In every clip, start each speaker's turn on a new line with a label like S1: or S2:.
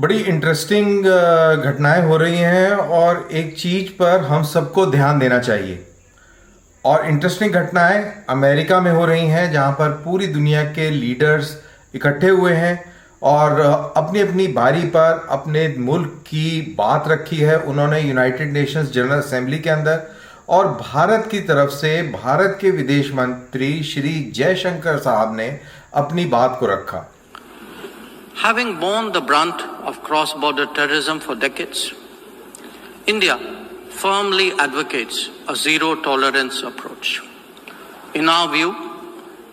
S1: बड़ी इंटरेस्टिंग घटनाएं हो रही हैं और एक चीज पर हम सबको ध्यान देना चाहिए। और इंटरेस्टिंग घटनाएं अमेरिका में हो रही हैं, जहां पर पूरी दुनिया के लीडर्स इकट्ठे हुए हैं और अपनी अपनी बारी पर अपने मुल्क की बात रखी है उन्होंने यूनाइटेड नेशंस जनरल असेंबली के अंदर। और भारत की तरफ से भारत के विदेश मंत्री श्री जयशंकर साहब ने अपनी बात को रखा।
S2: Having borne the brunt of cross-border terrorism for decades, India firmly advocates a zero-tolerance approach. In our view,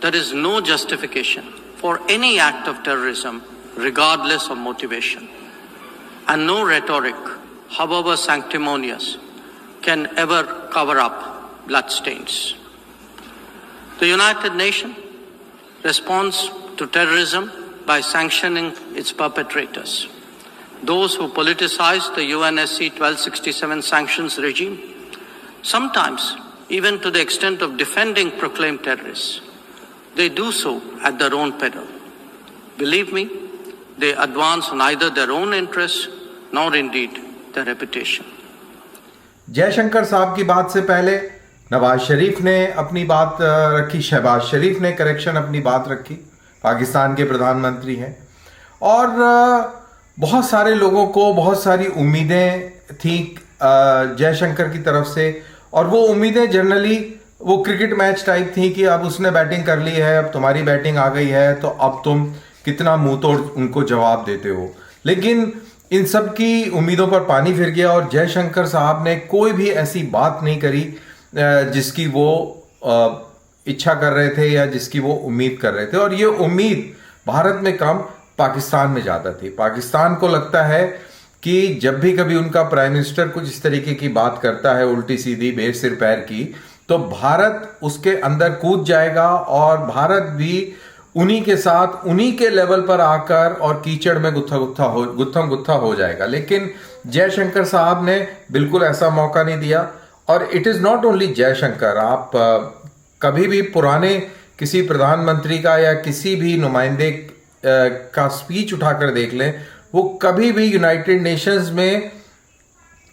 S2: there is no justification for any act of terrorism, regardless of motivation, and no rhetoric, however sanctimonious, can ever cover up bloodstains. The United Nations responds to terrorism by sanctioning its perpetrators, those who politicize the UNSC 1267 sanctions regime, sometimes even to the extent of defending proclaimed terrorists. They do so at their own peril. Believe me, they advance neither their own interests nor indeed their reputation.
S1: Jaishankar साहब की बात से पहले नवाज शरीफ ने अपनी बात रखी, शहबाज शरीफ ने अपनी बात रखी, पाकिस्तान के प्रधानमंत्री हैं। और बहुत सारे लोगों को बहुत सारी उम्मीदें थी जयशंकर की तरफ से, और वो उम्मीदें जनरली वो क्रिकेट मैच टाइप थी कि अब उसने बैटिंग कर ली है, अब तुम्हारी बैटिंग आ गई है, तो अब तुम कितना मुंह तोड़ उनको जवाब देते हो। लेकिन इन सब की उम्मीदों पर पानी फिर गया और जयशंकर साहब ने कोई भी ऐसी बात नहीं करी जिसकी वो इच्छा कर रहे थे या जिसकी वो उम्मीद कर रहे थे। और ये उम्मीद भारत में कम पाकिस्तान में ज़्यादा थी। पाकिस्तान को लगता है कि जब भी कभी उनका प्राइम मिनिस्टर कुछ इस तरीके की बात करता है उल्टी सीधी बेर सिर पैर की, तो भारत उसके अंदर कूद जाएगा और भारत भी उन्हीं के साथ उन्हीं के लेवल पर आकर और कीचड़ में गुत्थम गुत्था हो जाएगा। लेकिन जयशंकर साहब ने बिल्कुल ऐसा मौका नहीं दिया। और it is not only Jaishankar, आप कभी भी पुराने किसी प्रधानमंत्री का या किसी भी नुमाइंदे का स्पीच उठाकर देख लें, वो कभी भी यूनाइटेड नेशंस में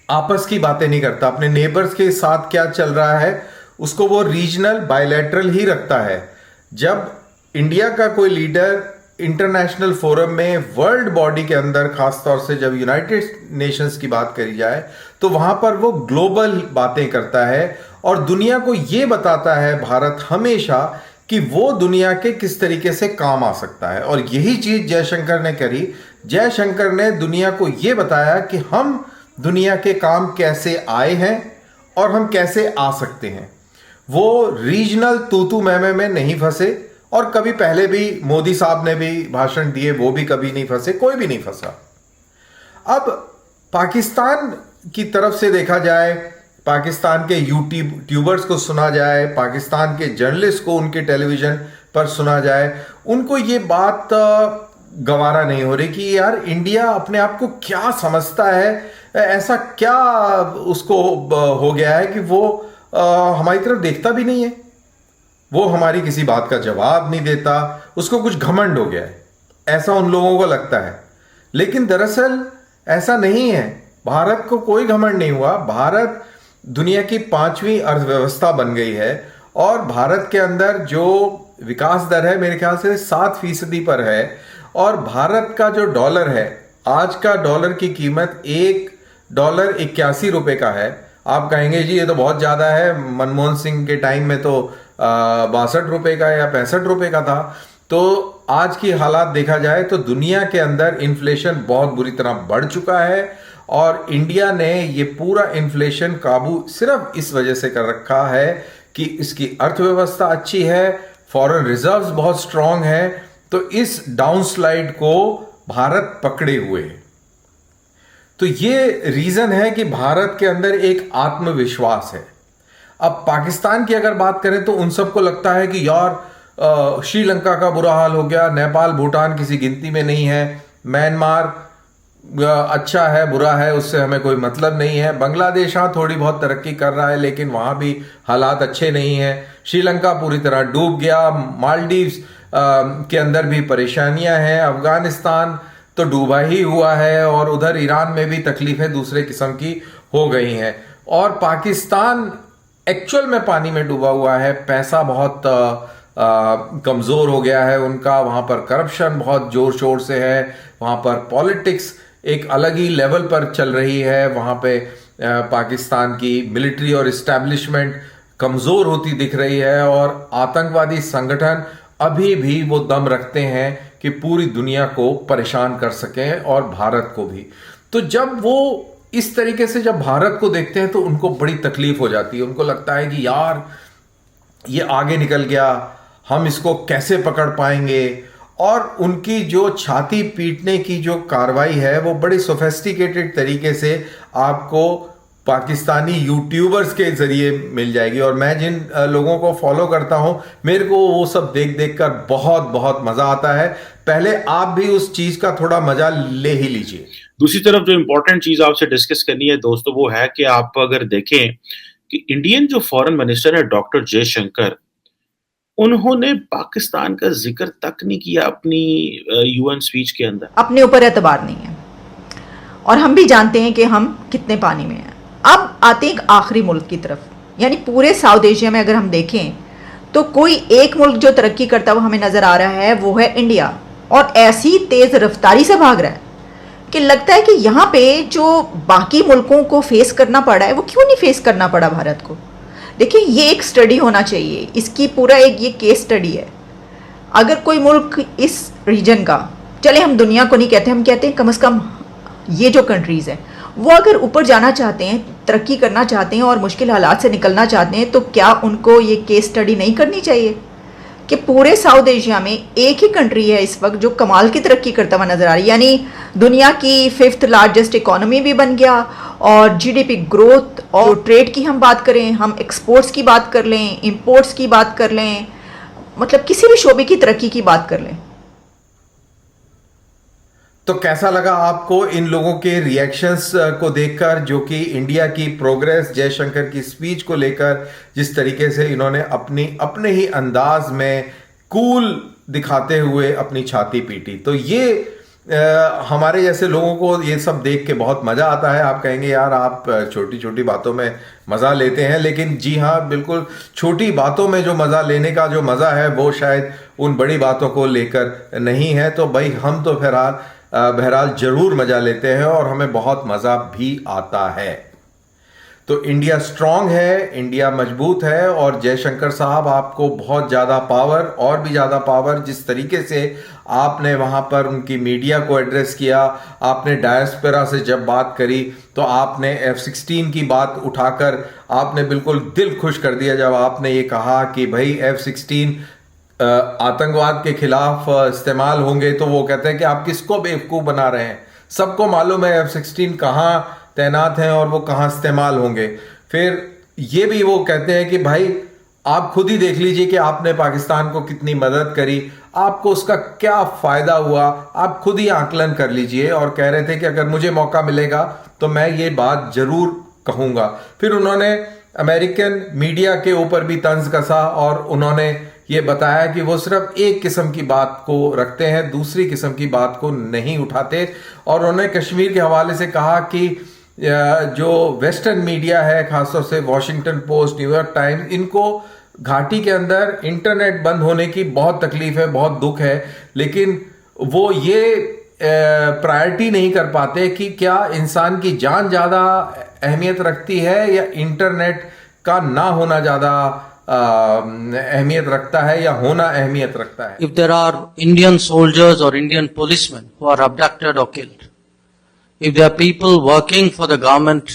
S1: आपस की बातें नहीं करता। अपने नेबर्स के साथ क्या चल रहा है उसको वो रीजनल बायलैटरल ही रखता है। जब इंडिया का कोई लीडर इंटरनेशनल फोरम में वर्ल्ड बॉडी के अंदर, खासतौर से जब यूनाइटेड नेशंस की बात करी जाए, तो वहां पर वो ग्लोबल बातें करता है और दुनिया को ये बताता है भारत हमेशा कि वो दुनिया के किस तरीके से काम आ सकता है। और यही चीज जयशंकर ने करी। जयशंकर ने दुनिया को ये बताया कि हम दुनिया के काम कैसे आए हैं और हम कैसे आ सकते हैं। वो रीजनल तू मैं में नहीं फंसे, और कभी पहले भी मोदी साहब ने भी भाषण दिए, वो भी कभी नहीं फंसे, कोई भी नहीं फंसा। अब पाकिस्तान की तरफ से देखा जाए, पाकिस्तान के यूट्यूबर्स को सुना जाए, पाकिस्तान के जर्नलिस्ट को उनके टेलीविजन पर सुना जाए, उनको ये बात गवारा नहीं हो रही कि यार इंडिया अपने आप को क्या समझता है, ऐसा क्या उसको हो गया है कि वो हमारी तरफ देखता भी नहीं है, वो हमारी किसी बात का जवाब नहीं देता, उसको कुछ घमंड हो गया है, ऐसा उन लोगों को लगता है। लेकिन दरअसल ऐसा नहीं है। भारत को कोई घमंड नहीं हुआ। भारत दुनिया की 5वीं अर्थव्यवस्था बन गई है और भारत के अंदर जो विकास दर है मेरे ख्याल से 7% पर है। और भारत का जो डॉलर है, आज का डॉलर की कीमत $1.81 का है। आप कहेंगे जी ये तो बहुत ज्यादा है, मनमोहन सिंह के टाइम में तो 62 रुपए का या 65 रुपए का था। तो आज की हालात देखा जाए तो दुनिया के अंदर इन्फ्लेशन बहुत बुरी तरह बढ़ चुका है और इंडिया ने ये पूरा इन्फ्लेशन काबू सिर्फ इस वजह से कर रखा है कि इसकी अर्थव्यवस्था अच्छी है, फॉरेन रिजर्व्स बहुत स्ट्रांग है। तो इस डाउनस्लाइड को भारत पकड़े हुए है। तो ये रीजन है कि भारत के अंदर एक आत्मविश्वास है। अब पाकिस्तान की अगर बात करें तो उन सबको लगता है कि यार श्रीलंका का बुरा हाल हो गया, नेपाल भूटान किसी गिनती में नहीं है, म्यांमार अच्छा है बुरा है उससे हमें कोई मतलब नहीं है, बांग्लादेश हाँ थोड़ी बहुत तरक्की कर रहा है लेकिन वहां भी हालात अच्छे नहीं है, श्रीलंका पूरी तरह डूब गया, मालदीव्स के अंदर भी परेशानियां हैं, अफगानिस्तान तो डूबा ही हुआ है, और उधर ईरान में भी तकलीफें दूसरे किस्म की हो गई हैं, और पाकिस्तान एक्चुअल में पानी में डूबा हुआ है। पैसा बहुत कमज़ोर हो गया है उनका, वहाँ पर करप्शन बहुत ज़ोर शोर से है, वहाँ पर पॉलिटिक्स एक अलग ही लेवल पर चल रही है, वहाँ पे पाकिस्तान की मिलिट्री और इस्टेब्लिशमेंट कमज़ोर होती दिख रही है, और आतंकवादी संगठन अभी भी वो दम रखते हैं कि पूरी दुनिया को परेशान कर सकें, और भारत को भी। तो जब वो इस तरीके से जब भारत को देखते हैं तो उनको बड़ी तकलीफ हो जाती है। उनको लगता है कि यार ये आगे निकल गया, हम इसको कैसे पकड़ पाएंगे। और उनकी जो छाती पीटने की जो कार्रवाई है वो बड़ी सोफेस्टिकेटेड तरीके से आपको पाकिस्तानी यूट्यूबर्स के जरिए मिल जाएगी। और मैं जिन लोगों को फॉलो करता हूं, मेरे को वो सब देख देख कर बहुत बहुत मजा आता है। पहले आप भी उस चीज का थोड़ा मजा ले ही लीजिए।
S3: दूसरी तरफ जो इंपॉर्टेंट चीज आपसे डिस्कस करनी है दोस्तों, वो है कि आप अगर देखें कि इंडियन जो फॉरेन मिनिस्टर है डॉक्टर जयशंकर, उन्होंने पाकिस्तान का जिक्र तक नहीं किया अपनी यूएन स्पीच के अंदर।
S4: अपने ऊपर एतबार नहीं है, और हम भी जानते हैं कि हम कितने पानी में हैं। अब आते हैं एक आखिरी मुल्क की तरफ, यानी पूरे साउथ एशिया में अगर हम देखें तो कोई एक मुल्क जो तरक्की करता हुआ हमें नज़र आ रहा है वो है इंडिया, और ऐसी तेज़ रफ्तारी से भाग रहा है कि लगता है कि यहाँ पे जो बाकी मुल्कों को फेस करना पड़ा है वो क्यों नहीं फेस करना पड़ा भारत को। देखिए, ये एक स्टडी होना चाहिए, इसकी पूरा एक ये केस स्टडी है। अगर कोई मुल्क इस रीजन का, चले हम दुनिया को नहीं कहते, हम कहते हैं कम से कम ये जो कंट्रीज़ हैं वो अगर ऊपर जाना चाहते हैं, तरक्की करना चाहते हैं और मुश्किल हालात से निकलना चाहते हैं, तो क्या उनको ये केस स्टडी नहीं करनी चाहिए कि पूरे साउथ एशिया में एक ही कंट्री है इस वक्त जो कमाल की तरक्की करता हुआ नज़र आ रही है, यानी दुनिया की 5th लार्जेस्ट इकोनॉमी भी बन गया, और जीडीपी ग्रोथ और ट्रेड की हम बात करें, हम एक्सपोर्ट्स की बात कर लें, इंपोर्ट्स की बात कर लें, मतलब किसी भी शोबे की तरक्की की बात कर लें।
S1: तो कैसा लगा आपको इन लोगों के रिएक्शंस को देखकर, जो कि इंडिया की प्रोग्रेस, जयशंकर की स्पीच को लेकर जिस तरीके से इन्होंने अपने ही अंदाज में कूल दिखाते हुए अपनी छाती पीटी। तो ये हमारे जैसे लोगों को ये सब देख के बहुत मज़ा आता है। आप कहेंगे यार आप छोटी छोटी बातों में मज़ा लेते हैं, लेकिन जी हाँ, बिल्कुल छोटी बातों में जो मज़ा लेने का जो मज़ा है वो शायद उन बड़ी बातों को लेकर नहीं है। तो भाई हम तो बहरहाल जरूर मजा लेते हैं और हमें बहुत मजा भी आता है। तो इंडिया स्ट्रांग है, इंडिया मजबूत है, और जयशंकर साहब आपको बहुत ज़्यादा पावर, और भी ज़्यादा पावर, जिस तरीके से आपने वहाँ पर उनकी मीडिया को एड्रेस किया, आपने डायस्पोरा से जब बात करी तो आपने F-16 की बात उठाकर आपने बिल्कुल दिल खुश कर दिया जब आपने ये कहा कि भाई F-16 आतंकवाद के खिलाफ इस्तेमाल होंगे। तो वो कहते हैं कि आप किसको बेवकूफ़ बना रहे हैं, सबको मालूम है F-16 कहाँ तैनात हैं और वो कहाँ इस्तेमाल होंगे। फिर ये भी वो कहते हैं कि भाई आप खुद ही देख लीजिए कि आपने पाकिस्तान को कितनी मदद करी, आपको उसका क्या फ़ायदा हुआ, आप खुद ही आकलन कर लीजिए। और कह रहे थे कि अगर मुझे मौका मिलेगा तो मैं ये बात ज़रूर कहूँगा। फिर उन्होंने अमेरिकन मीडिया के ऊपर भी तंज कसा और उन्होंने ये बताया कि वो सिर्फ एक किस्म की बात को रखते हैं, दूसरी किस्म की बात को नहीं उठाते। और उन्होंने कश्मीर के हवाले से कहा कि जो वेस्टर्न मीडिया है, खासतौर से वॉशिंगटन पोस्ट, न्यूयॉर्क टाइम्स, इनको घाटी के अंदर इंटरनेट बंद होने की बहुत तकलीफ है, बहुत दुख है, लेकिन वो ये प्रायोरिटी नहीं कर पाते कि क्या इंसान की जान ज़्यादा अहमियत रखती है या इंटरनेट का ना होना ज़्यादा अहमियत रखता है या होना अहमियत रखता है।
S2: If there are Indian soldiers or Indian policemen who are abducted or killed, if there are people working for the government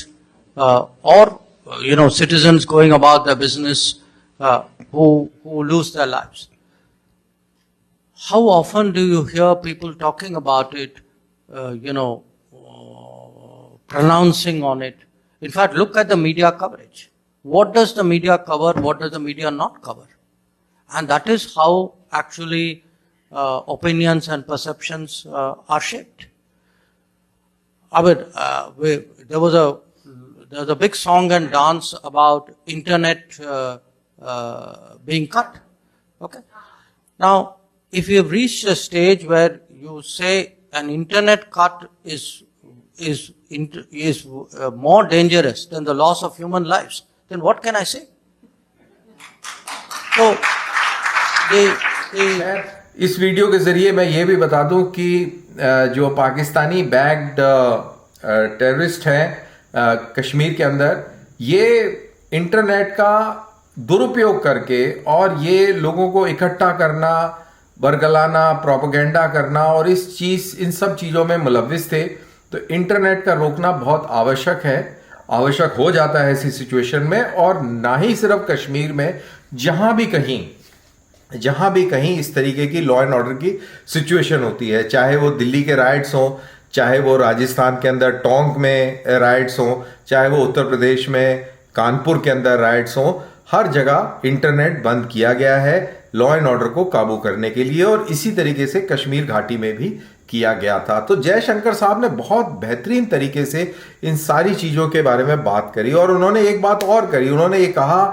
S2: or citizens going about their business who lose their lives, how often do you hear people talking about it, pronouncing on it? In fact, look at the media coverage. What does the media cover? What does the media not cover? And that is how actually opinions and perceptions are shaped. I mean, there was a big song and dance about internet being cut. Okay. Now, if you have reached a stage where you say an internet cut is more dangerous than the loss of human lives, then what can I say? So,
S1: इस video के जरिए मैं ये भी बता दूं कि जो पाकिस्तानी बैग्ड टेररिस्ट हैं कश्मीर के अंदर, ये इंटरनेट का दुरुपयोग करके और ये लोगों को इकट्ठा करना, बरगलाना, प्रोपेगेंडा करना और इन सब चीज़ों में मुलविस थे। तो इंटरनेट का रोकना बहुत आवश्यक हो जाता है ऐसी सिचुएशन में। और ना ही सिर्फ कश्मीर में, जहां भी कहीं इस तरीके की लॉ एंड ऑर्डर की सिचुएशन होती है, चाहे वो दिल्ली के राइट्स हों, चाहे वो राजस्थान के अंदर टोंक में राइट्स हों, चाहे वो उत्तर प्रदेश में कानपुर के अंदर राइट्स हों, हर जगह इंटरनेट बंद किया गया है लॉ एंड ऑर्डर को काबू करने के लिए। और इसी तरीके से कश्मीर घाटी में भी किया गया था। तो जयशंकर साहब ने बहुत बेहतरीन तरीके से इन सारी चीज़ों के बारे में बात करी। और उन्होंने एक बात और करी, उन्होंने ये कहा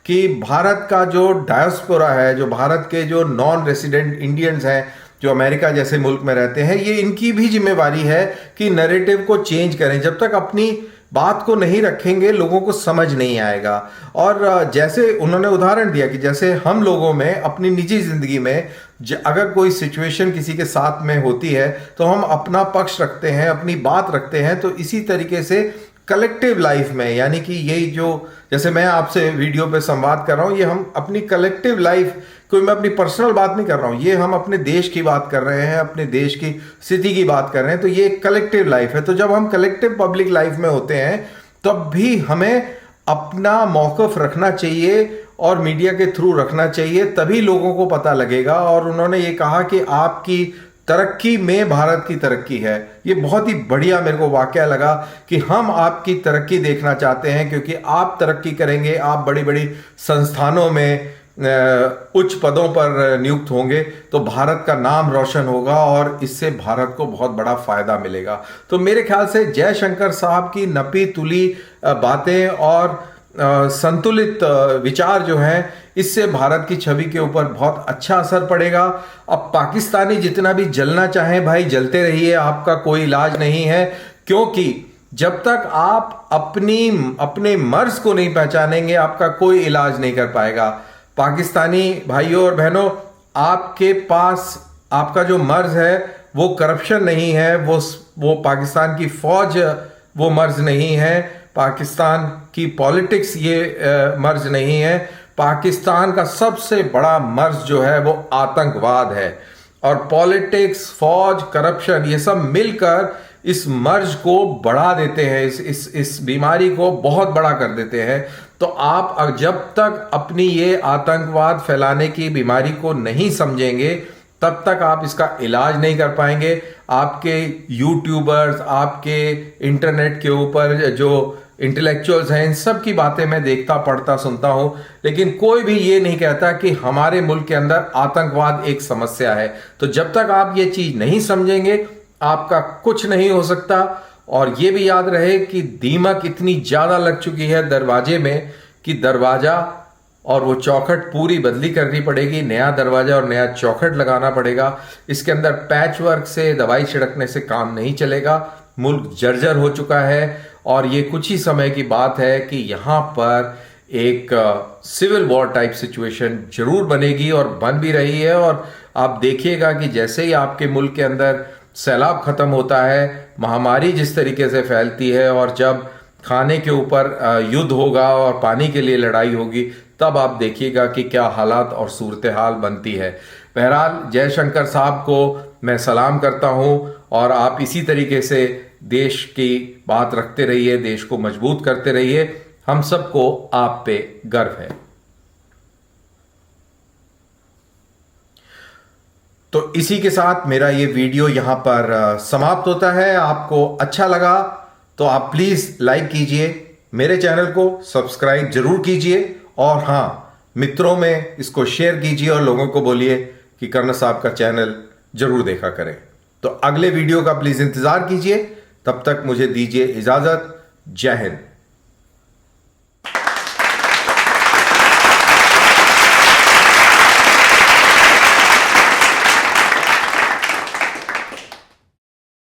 S1: कि भारत का जो डायस्पोरा है, जो भारत के जो नॉन रेसिडेंट इंडियंस हैं जो अमेरिका जैसे मुल्क में रहते हैं, ये इनकी भी जिम्मेवारी है कि नैरेटिव को चेंज करें। जब तक अपनी बात को नहीं रखेंगे लोगों को समझ नहीं आएगा। और जैसे उन्होंने उदाहरण दिया कि जैसे हम लोगों में अपनी निजी जिंदगी में अगर कोई सिचुएशन किसी के साथ में होती है तो हम अपना पक्ष रखते हैं, अपनी बात रखते हैं। तो इसी तरीके से कलेक्टिव लाइफ में, यानी कि यही जो जैसे मैं आपसे वीडियो पे संवाद कर रहा हूँ, ये हम अपनी कलेक्टिव लाइफ, कोई मैं अपनी पर्सनल बात नहीं कर रहा हूँ, ये हम अपने देश की बात कर रहे हैं, अपने देश की स्थिति की बात कर रहे हैं। तो ये कलेक्टिव लाइफ है। तो जब हम कलेक्टिव पब्लिक लाइफ में होते हैं तब भी हमें अपना मौक़िफ़ रखना चाहिए और मीडिया के थ्रू रखना चाहिए, तभी लोगों को पता लगेगा। और उन्होंने ये कहा कि आपकी तरक्की में भारत की तरक्की है। ये बहुत ही बढ़िया मेरे को वाकया लगा कि हम आपकी तरक्की देखना चाहते हैं, क्योंकि आप तरक्की करेंगे, आप बड़ी बड़ी संस्थानों में उच्च पदों पर नियुक्त होंगे तो भारत का नाम रोशन होगा और इससे भारत को बहुत बड़ा फायदा मिलेगा। तो मेरे ख्याल से जयशंकर साहब की नपी तुली बातें और संतुलित विचार जो हैं, इससे भारत की छवि के ऊपर बहुत अच्छा असर पड़ेगा। अब पाकिस्तानी जितना भी जलना चाहें भाई जलते रहिए, आपका कोई इलाज नहीं है, क्योंकि जब तक आप अपने मर्ज को नहीं पहचानेंगे आपका कोई इलाज नहीं कर पाएगा। पाकिस्तानी भाइयों और बहनों, आपके पास आपका जो मर्ज है वो करप्शन नहीं है, वो पाकिस्तान की फौज वो मर्ज नहीं है, पाकिस्तान की पॉलिटिक्स ये मर्ज नहीं है। पाकिस्तान का सबसे बड़ा मर्ज जो है वो आतंकवाद है। और पॉलिटिक्स, फौज, करप्शन, ये सब मिलकर इस मर्ज को बढ़ा देते हैं, इस बीमारी को बहुत बड़ा कर देते हैं। तो आप जब तक अपनी ये आतंकवाद फैलाने की बीमारी को नहीं समझेंगे तब तक आप इसका इलाज नहीं कर पाएंगे। आपके यूट्यूबर्स, आपके इंटरनेट के ऊपर जो इंटेलेक्चुअल्स हैं, इन सब की बातें मैं देखता, पढ़ता, सुनता हूं, लेकिन कोई भी ये नहीं कहता कि हमारे मुल्क के अंदर आतंकवाद एक समस्या है। तो जब तक आप ये चीज नहीं समझेंगे आपका कुछ नहीं हो सकता। और ये भी याद रहे कि दीमक इतनी ज्यादा लग चुकी है दरवाजे में कि दरवाजा और वो चौखट पूरी बदली करनी पड़ेगी, नया दरवाजा और नया चौखट लगाना पड़ेगा। इसके अंदर पैच वर्क से, दवाई छिड़कने से काम नहीं चलेगा। मुल्क जर्जर हो चुका है और ये कुछ ही समय की बात है कि यहाँ पर एक सिविल वॉर टाइप सिचुएशन जरूर बनेगी और बन भी रही है। और आप देखिएगा कि जैसे ही आपके मुल्क के अंदर सैलाब खत्म होता है, महामारी जिस तरीके से फैलती है, और जब खाने के ऊपर युद्ध होगा और पानी के लिए लड़ाई होगी, तब आप देखिएगा कि क्या हालात और सूरत हाल बनती है। बहरहाल जयशंकर साहब को मैं सलाम करता हूं और आप इसी तरीके से देश की बात रखते रहिए, देश को मजबूत करते रहिए। हम सबको आप पे गर्व है। तो इसी के साथ मेरा ये वीडियो यहां पर समाप्त होता है। आपको अच्छा लगा तो आप प्लीज लाइक कीजिए, मेरे चैनल को सब्सक्राइब जरूर कीजिए, और हाँ, मित्रों में इसको शेयर कीजिए और लोगों को बोलिए कि कर्नल साहब का चैनल जरूर देखा करें। तो अगले वीडियो का प्लीज इंतजार कीजिए। तब तक मुझे दीजिए इजाजत। जय हिंद।